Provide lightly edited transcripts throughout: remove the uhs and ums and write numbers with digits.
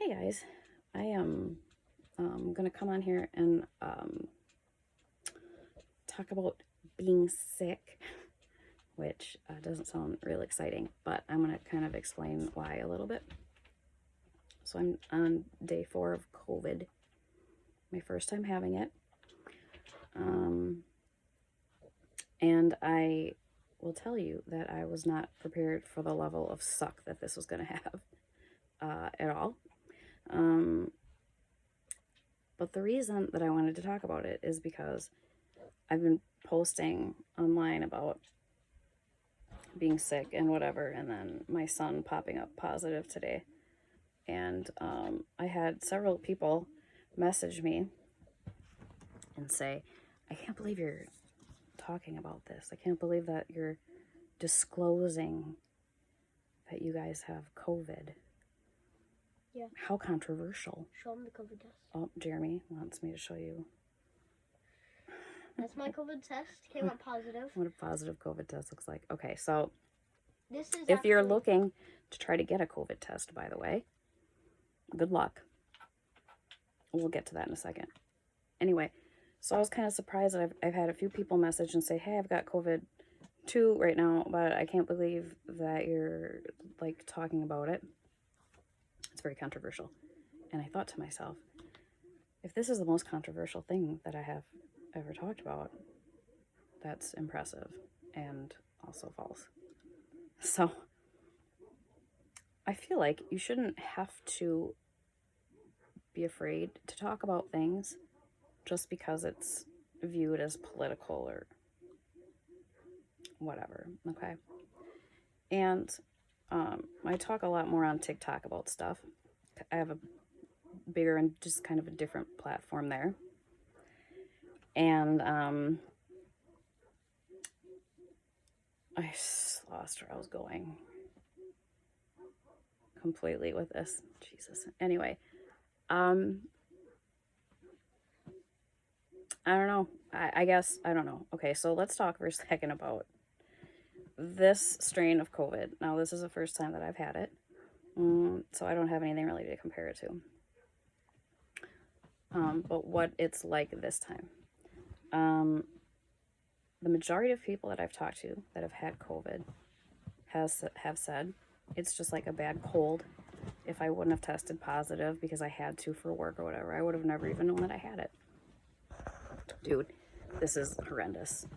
Hey guys, I am gonna come on here and talk about being sick, which doesn't sound real exciting, but I'm gonna kind of explain why a little bit. So I'm on day 4 of COVID, my first time having it, and I will tell you that I was not prepared for the level of suck that this was gonna have at all. But the reason that I wanted to talk about it is because I've been posting online about being sick and whatever, and then my son popping up positive today. And I had several people message me and say, I can't believe you're talking about this. I can't believe that you're disclosing that you guys have COVID. Yeah. How controversial. Show him the COVID test. Oh, Jeremy wants me to show you. That's my COVID test. Came out positive. What a positive COVID test looks like. Okay, so This is if you're looking to try to get a COVID test, by the way, good luck. We'll get to that in a second. Anyway, so I was kind of surprised that I've had a few people message and say, hey, I've got COVID too right now, but I can't believe that you're like talking about it. It's very controversial. And I thought to myself, if this is the most controversial thing that I have ever talked about, that's impressive and also false. So I feel like you shouldn't have to be afraid to talk about things just because it's viewed as political or whatever, okay? And I talk a lot more on TikTok about stuff. I have a bigger and just kind of a different platform there. And I lost where I was going completely with this. Jesus. Anyway, I don't know. I guess, I don't know. Okay, so let's talk for a second about this strain of COVID. Now, this is the first time that I've had it, so I don't have anything really to compare it to. But what it's like this time. The majority of people that I've talked to that have had COVID have said it's just like a bad cold. If I wouldn't have tested positive because I had to for work or whatever, I would have never even known that I had it. Dude, this is horrendous.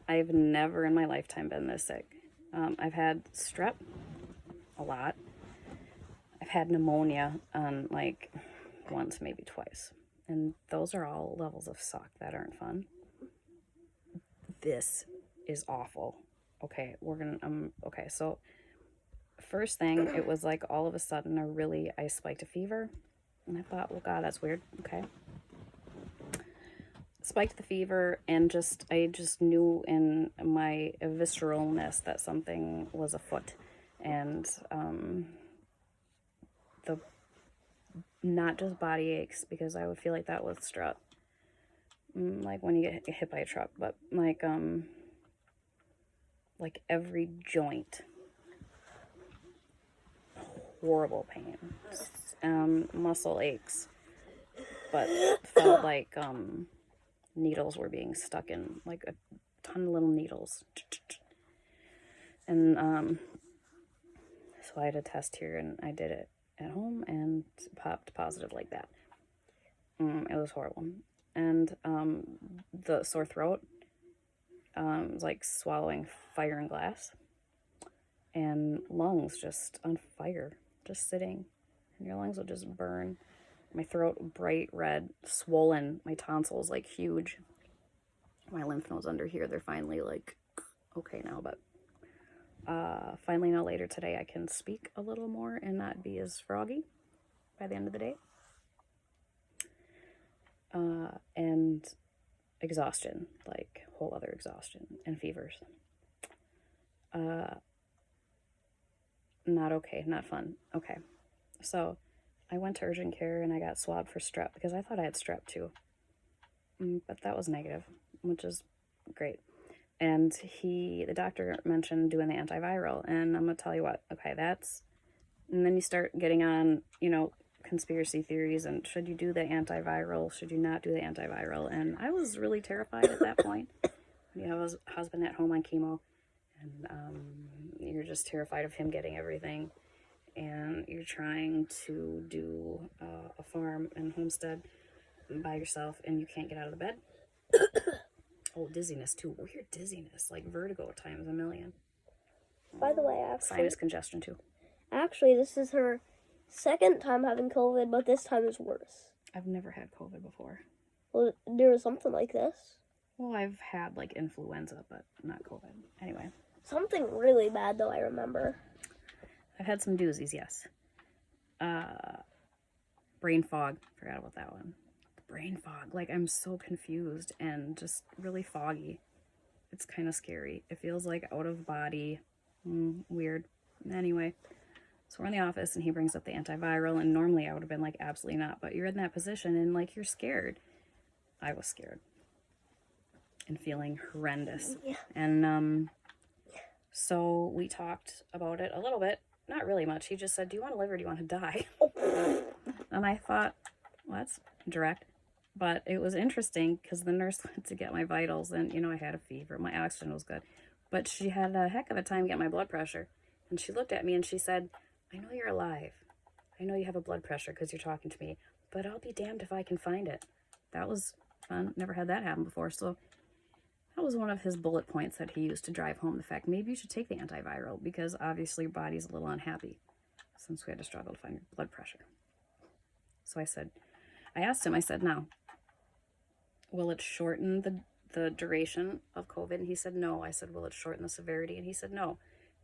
I've never in my lifetime been this sick. I've had strep a lot. I've had pneumonia like once, maybe twice. And those are all levels of suck that aren't fun. This is awful. Okay, okay, so first thing, it was like all of a sudden I spiked a fever. And I thought, well, God, that's weird. Okay. Spiked the fever, and I just knew in my visceralness that something was afoot. And the not just body aches, because I would feel like that was strep, like when you get hit by a truck, but like every joint, horrible pain, muscle aches, but felt like needles were being stuck in, like a ton of little needles. And so I had a test here, and I did it at home and popped positive like that. It was horrible. And the sore throat was like swallowing fire and glass, and lungs just on fire, just sitting, and your lungs will just burn. My throat bright red, swollen, my tonsils like huge. My lymph nodes under here, they're finally like okay now, but finally now later today I can speak a little more and not be as froggy by the end of the day. And exhaustion, like whole other exhaustion, and fevers. Not okay, not fun. Okay, so I went to urgent care and I got swabbed for strep because I thought I had strep too, but that was negative, which is great. And the doctor mentioned doing the antiviral, and I'm gonna tell you what, okay, that's And then you start getting on, conspiracy theories and should you do the antiviral? Should you not do the antiviral? And I was really terrified at that point. You have a husband at home on chemo, and you're just terrified of him getting everything. And you're trying to do a farm and homestead by yourself, and you can't get out of the bed. Oh, dizziness too. Weird dizziness, like vertigo times a million. By the way, Sinus congestion too. actually, this is her second time having COVID, but this time is worse. I've never had COVID before. Well, there was something like this. Well, I've had like influenza, but not COVID. Anyway, Something really bad, though, I remember. I've had some doozies, yes. Brain fog. Forgot about that one. Brain fog. Like, I'm so confused and just really foggy. It's kind of scary. It feels like out of body. Weird. Anyway, so we're in the office and he brings up the antiviral, and normally I would have been like, absolutely not. But you're in that position and like you're scared. I was scared and feeling horrendous. Yeah. And so we talked about it a little bit. Not really much. He just said, do you want to live or do you want to die? And I thought, well, that's direct. But it was interesting because the nurse went to get my vitals, and, I had a fever. My oxygen was good. But she had a heck of a time getting my blood pressure. And she looked at me and she said, I know you're alive. I know you have a blood pressure because you're talking to me. But I'll be damned if I can find it. That was fun. Never had that happen before. So that was one of his bullet points that he used to drive home the fact maybe you should take the antiviral because obviously your body's a little unhappy since we had to struggle to find your blood pressure. So I asked him, I said, now, will it shorten the duration of COVID? And he said, no. I said, will it shorten the severity? And he said, no.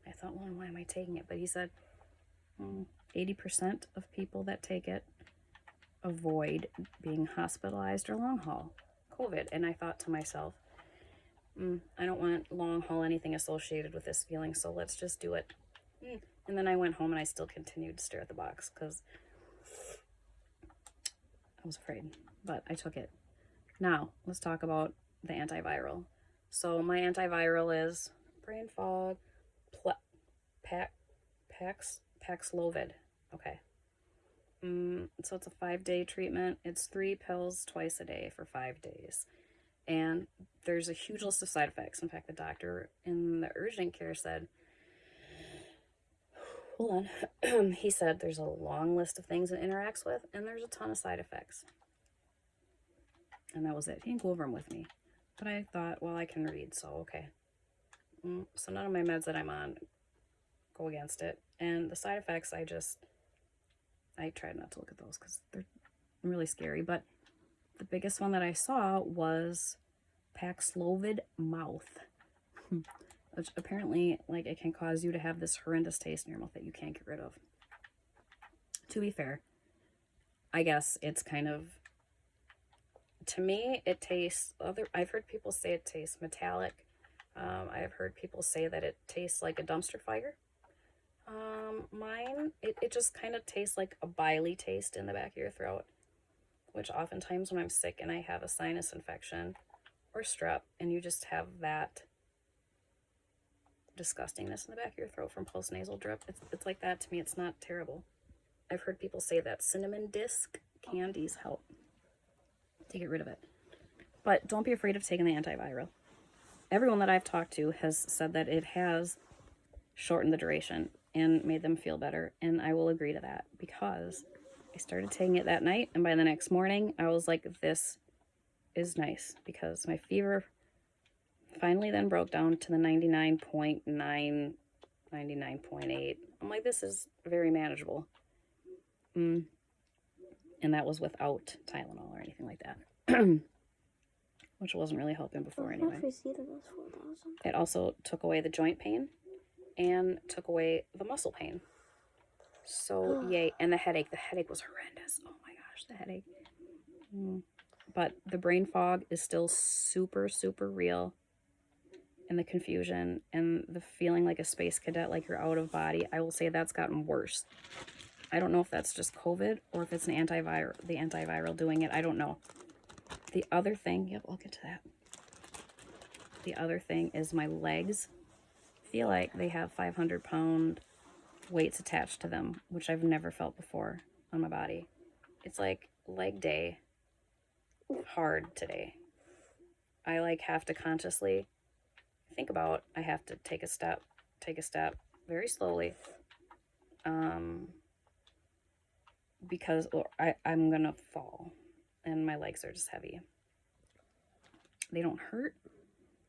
I thought, well, why am I taking it? But he said, 80% of people that take it avoid being hospitalized or long haul COVID. And I thought to myself, I don't want long haul anything associated with this feeling, so let's just do it. And then I went home and I still continued to stare at the box because I was afraid, but I took it. Now, let's talk about the antiviral. So my antiviral is brain fog, Paxlovid. Okay. So it's a 5-day treatment. It's 3 pills twice a day for 5 days. And there's a huge list of side effects. In fact, the doctor in the urgent care said, hold on. He said there's a long list of things it interacts with, and there's a ton of side effects. And that was it. He didn't go over them with me. But I thought, well, I can read, so okay. So none of my meds that I'm on go against it. And the side effects, I tried not to look at those because they're really scary. But the biggest one that I saw was Paxlovid mouth. Which apparently, like, it can cause you to have this horrendous taste in your mouth that you can't get rid of. To be fair, I guess it's kind of, to me, it tastes, I've heard people say it tastes metallic. I've heard people say that it tastes like a dumpster fire. Mine, it just kind of tastes like a biley taste in the back of your throat, which oftentimes when I'm sick and I have a sinus infection or strep and you just have that disgustingness in the back of your throat from postnasal drip, it's like that to me. It's not terrible. I've heard people say that cinnamon disc candies help to get rid of it. But don't be afraid of taking the antiviral. Everyone that I've talked to has said that it has shortened the duration and made them feel better, and I will agree to that because I started taking it that night, and by the next morning I was like, this is nice, because my fever finally then broke down to the 99.9, 99.8. I'm like, this is very manageable. And that was without Tylenol or anything like that. Which wasn't really helping before anyway. It also took away the joint pain and took away the muscle pain. So, yay. And the headache. The headache was horrendous. Oh my gosh, the headache. But the brain fog is still super, super real. And the confusion and the feeling like a space cadet, like you're out of body. I will say that's gotten worse. I don't know if that's just COVID or if it's the antiviral doing it. I don't know. The other thing, yep, I'll get to that. The other thing is my legs feel like they have 500-pound weights attached to them, which I've never felt before on my body. It's like leg day hard today. I like have to consciously think about, I have to take a step very slowly, because I'm gonna fall and my legs are just heavy. They don't hurt,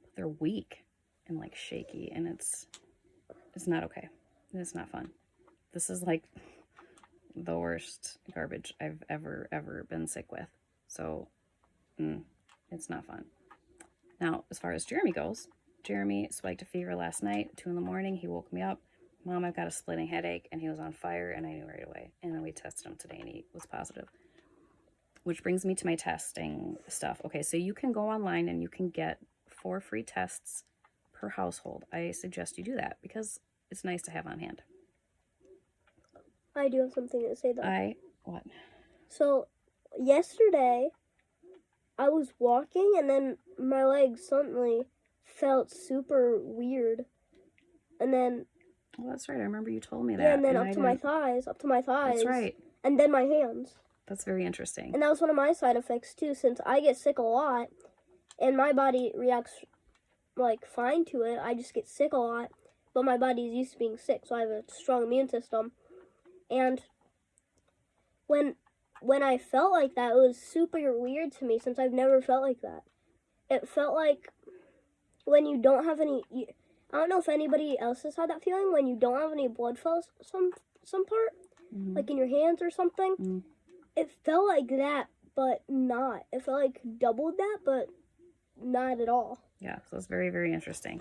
but they're weak and like shaky, and it's not okay. It's not fun. This is like the worst garbage I've ever been sick with. So it's not fun. Now, as far as Jeremy goes, Jeremy spiked a fever last night, 2 a.m. He woke me up. Mom, I've got a splitting headache, and he was on fire, and I knew right away. And then we tested him today, and he was positive. Which brings me to my testing stuff. Okay, so you can go online and you can get 4 free tests per household. I suggest you do that because it's nice to have on hand. I do have something to say though. What? So, yesterday, I was walking and then my legs suddenly felt super weird. And then... Well, that's right. I remember you told me that. Yeah, and then up to my thighs. That's right. And then my hands. That's very interesting. And that was one of my side effects too, since I get sick a lot and my body reacts like fine to it. I just get sick a lot, but my body's used to being sick, so I have a strong immune system. And when I felt like that, it was super weird to me since I've never felt like that. It felt like when you don't have any... I don't know if anybody else has had that feeling when you don't have any blood flow some part, like in your hands or something. It felt like that, but not. It felt like doubled that, but not at all. Yeah, so it's very, very interesting.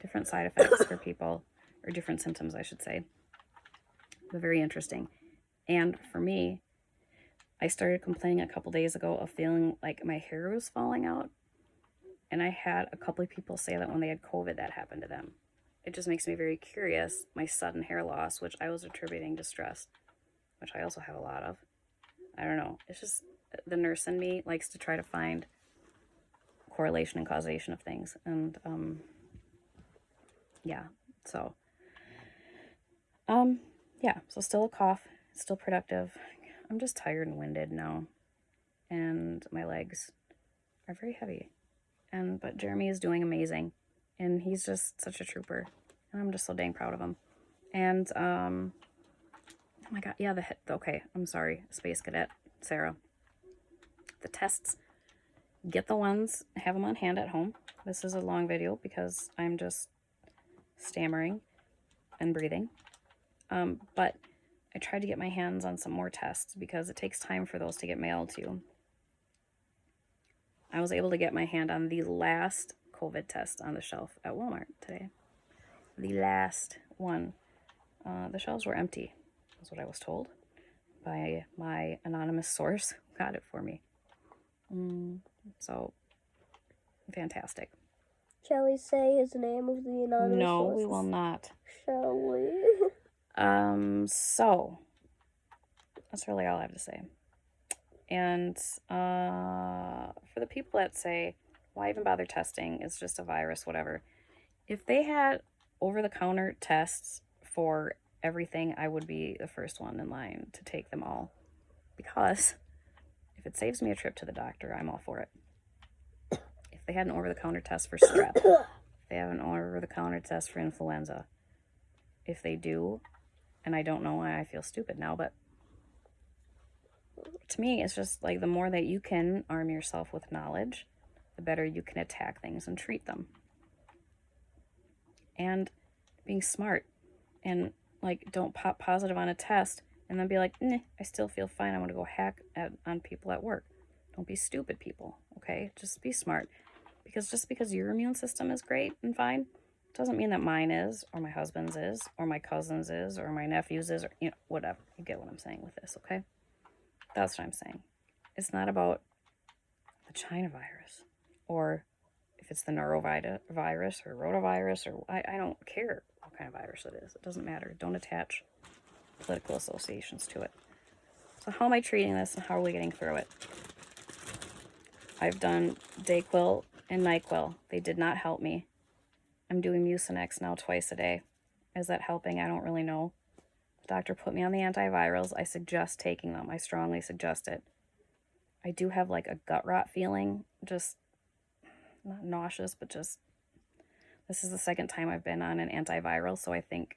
Different side effects for people, or different symptoms, I should say. But very interesting. And for me, I started complaining a couple days ago of feeling like my hair was falling out. And I had a couple of people say that when they had COVID, that happened to them. It just makes me very curious, my sudden hair loss, which I was attributing to stress, which I also have a lot of. I don't know. It's just the nurse in me likes to try to find correlation and causation of things. And, yeah, so, so still a cough, still productive. I'm just tired and winded now. And my legs are very heavy. But Jeremy is doing amazing, and he's just such a trooper, and I'm just so dang proud of him. And oh my god, yeah, okay, I'm sorry, Space Cadet Sarah. The tests, get the ones, have them on hand at home. This is a long video because I'm just stammering and breathing. But I tried to get my hands on some more tests because it takes time for those to get mailed to you. I was able to get my hand on the last COVID test on the shelf at Walmart today. The last one. The shelves were empty, is what I was told by my anonymous source who got it for me. So, fantastic. Shall we say his name of the anonymous No, source? we will not. Shall we? So, that's really all I have to say. And for the people that say, why even bother testing? It's just a virus, whatever. If they had over-the-counter tests for everything, I would be the first one in line to take them all. Because if it saves me a trip to the doctor, I'm all for it. If they had an over-the-counter test for strep, if they have an over-the-counter test for influenza, if they do, and I don't know why I feel stupid now, but to me, it's just like the more that you can arm yourself with knowledge, the better you can attack things and treat them. And being smart and like don't pop positive on a test and then be like, nah, I still feel fine. I want to go hack on people at work. Don't be stupid, people, okay? Just be smart. Because just because your immune system is great and fine doesn't mean that mine is, or my husband's is, or my cousin's is, or my nephew's is, or, whatever. You get what I'm saying with this, okay? That's what I'm saying. It's not about the China virus, or if it's the norovirus or rotavirus, or I don't care what kind of virus it is. It doesn't matter. Don't attach political associations to it. So how am I treating this, and how are we getting through it? I've done Dayquil and NyQuil. They did not help me. I'm doing Mucinex now twice a day. Is that helping? I don't really know. doctor put me on the antivirals. I suggest taking them. I strongly suggest it. I do have like a gut rot feeling, just not nauseous, but just, this is the second time I've been on an antiviral, so I think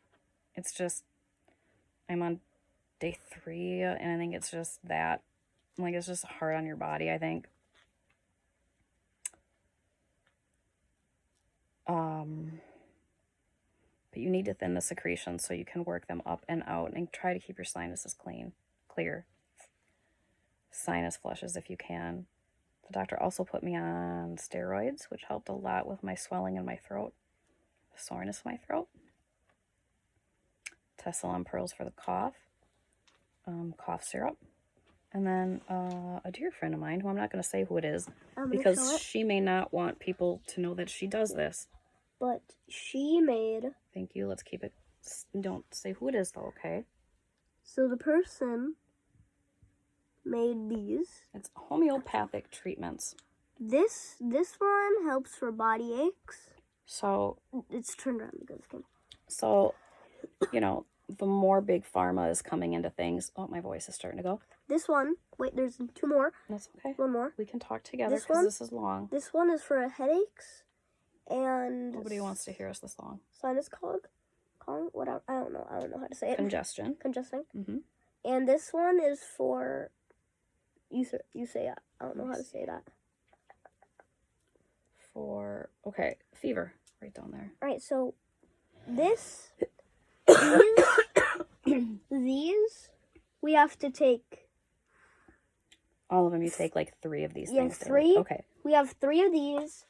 it's just, I'm on day 3, and I think it's just that, like, it's just hard on your body, I think. But you need to thin the secretions so you can work them up and out, and try to keep your sinuses clear. Sinus flushes if you can. The doctor also put me on steroids, which helped a lot with my swelling in my throat, the soreness in my throat. Tessalon pearls for the cough, cough syrup. And then a dear friend of mine, who I'm not going to say who it is, because she may not want people to know that she does this. But she made... Thank you. Let's keep it... Don't say who it is, though, okay? So the person made these. It's homeopathic treatments. This one helps for body aches. So... It's turned around the good skin. So, you know, the more big pharma is coming into things... Oh, my voice is starting to go. This one... Wait, there's 2 more. That's okay. 1 more. We can talk together because this is long. This one is for headaches. And nobody wants to hear us this long. Sinus whatever. I don't know how to say it. Congestion. Mm-hmm. And this one is for you say it. I don't know how to say that. For fever. Right down there. All right, so these we have to take. All of them. You take like 3 of these yeah, things. 3. Daily. Okay. We have 3 of these.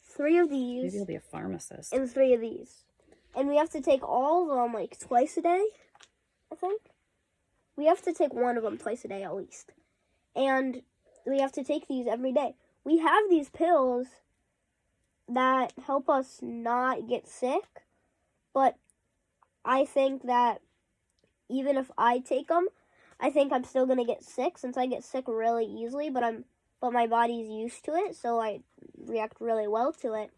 3 of these. Maybe you'll be a pharmacist. And 3 of these. And we have to take all of them like twice a day, I think. We have to take one of them twice a day at least. And we have to take these every day. We have these pills that help us not get sick. But I think that even if I take them, I think I'm still going to get sick since I get sick really easily. But my body's used to it, so I react really well to it.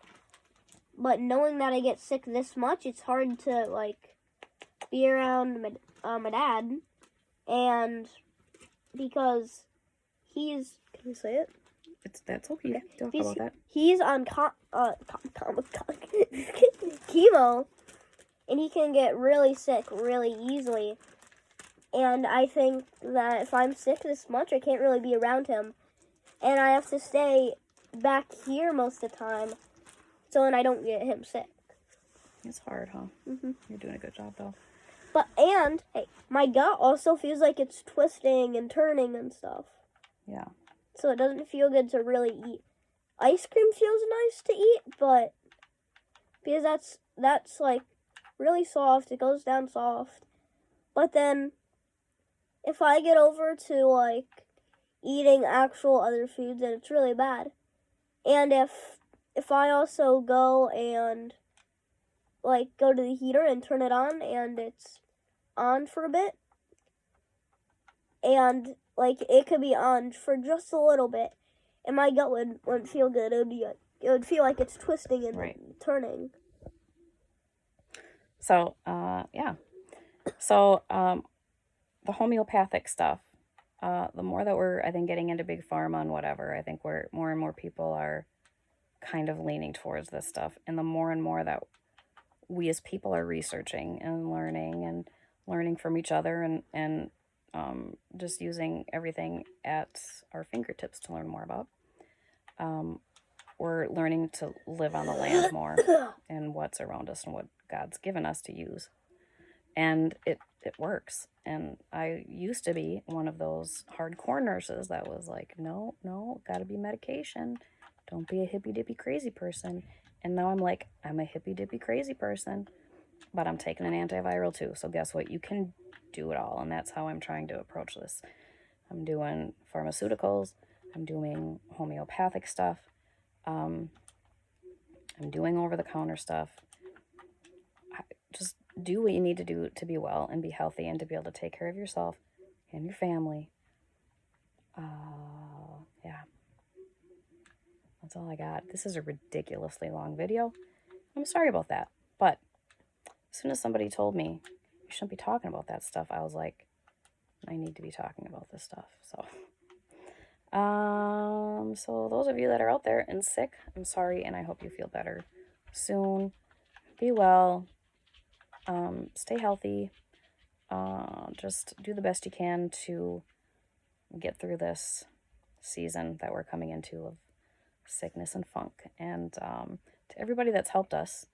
But knowing that I get sick this much, it's hard to, like, be around my dad. And because he's... Can you say it? That's okay. Don't talk about that. He's on chemo, and he can get really sick really easily. And I think that if I'm sick this much, I can't really be around him. And I have to stay back here most of the time so then I don't get him sick. It's hard, huh? Mm-hmm. You're doing a good job, though. Hey, my gut also feels like it's twisting and turning and stuff. Yeah. So it doesn't feel good to really eat. Ice cream feels nice to eat, but because that's like really soft, it goes down soft. But then if I get over to like eating actual other foods, then it's really bad. And if I also go and like go to the heater and turn it on and it's on for a bit, and like it could be on for just a little bit, and my gut wouldn't feel good. It would feel like it's twisting and turning. So yeah. So the homeopathic stuff. The more that we're, I think, getting into big pharma and whatever, I think more and more people are kind of leaning towards this stuff. And the more and more that we as people are researching and learning from each other and just using everything at our fingertips to learn more about, we're learning to live on the land more and what's around us and what God's given us to use. And it works. And I used to be one of those hardcore nurses that was like, no, gotta be medication. Don't be a hippy-dippy crazy person. And now I'm like, I'm a hippy-dippy crazy person, but I'm taking an antiviral too. So guess what? You can do it all. And that's how I'm trying to approach this. I'm doing pharmaceuticals. I'm doing homeopathic stuff. I'm doing over-the-counter stuff. Just do what you need to do to be well and be healthy and to be able to take care of yourself and your family. Yeah. That's all I got. This is a ridiculously long video. I'm sorry about that. But as soon as somebody told me, you shouldn't be talking about that stuff. I was like, I need to be talking about this stuff. So those of you that are out there and sick, I'm sorry, and I hope you feel better soon. Be well. Stay healthy. Just do the best you can to get through this season that we're coming into of sickness and funk. And to everybody that's helped us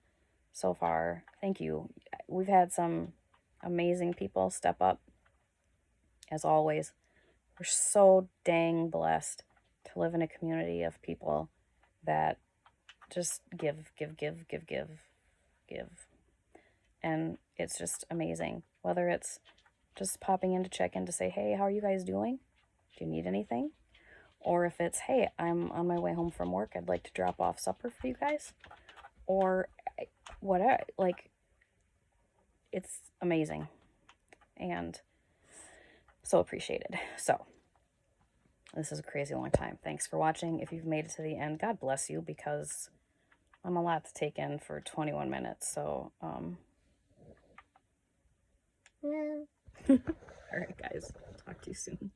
so far, thank you. We've had some amazing people step up, as always. We're so dang blessed to live in a community of people that just give. And it's just amazing. Whether it's just popping in to check in to say, hey, how are you guys doing? Do you need anything? Or if it's, hey, I'm on my way home from work, I'd like to drop off supper for you guys. Or whatever. Like, it's amazing. And so appreciated. So, this is a crazy long time. Thanks for watching. If you've made it to the end, God bless you, because I'm a lot to take in for 21 minutes. So, Yeah. all right, guys. Talk to you soon.